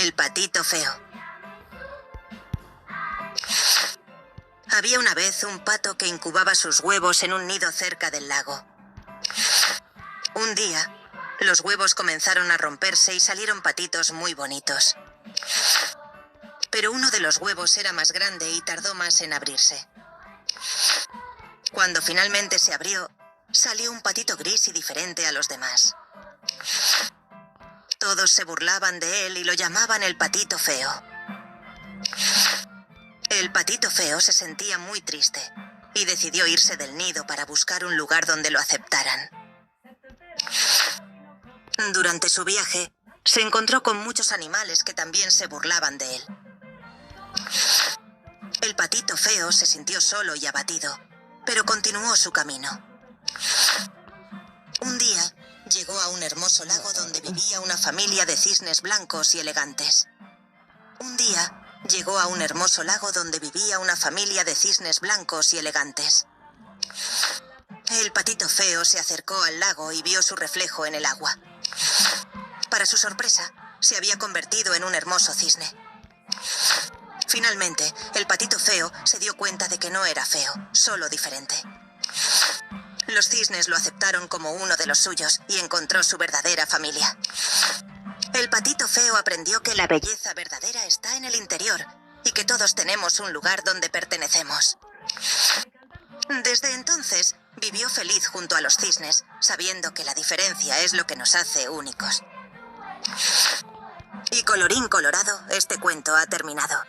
El patito feo. Había una vez un pato que incubaba sus huevos en un nido cerca del lago. Un día, los huevos comenzaron a romperse y salieron patitos muy bonitos. Pero uno de los huevos era más grande y tardó más en abrirse. Cuando finalmente se abrió, salió un patito gris y diferente a los demás. Todos se burlaban de él y lo llamaban el patito feo. El patito feo se sentía muy triste y decidió irse del nido para buscar un lugar donde lo aceptaran. Durante su viaje, se encontró con muchos animales que también se burlaban de él. El patito feo se sintió solo y abatido, pero continuó su camino. Un día, llegó a un hermoso lago donde vivía una familia de cisnes blancos y elegantes. El patito feo se acercó al lago y vio su reflejo en el agua. Para su sorpresa, se había convertido en un hermoso cisne. Finalmente, el patito feo se dio cuenta de que no era feo, solo diferente. Los cisnes lo aceptaron como uno de los suyos y encontró su verdadera familia. El patito feo aprendió que la belleza verdadera está en el interior y que todos tenemos un lugar donde pertenecemos. Desde entonces, vivió feliz junto a los cisnes, sabiendo que la diferencia es lo que nos hace únicos. Y colorín colorado, este cuento ha terminado.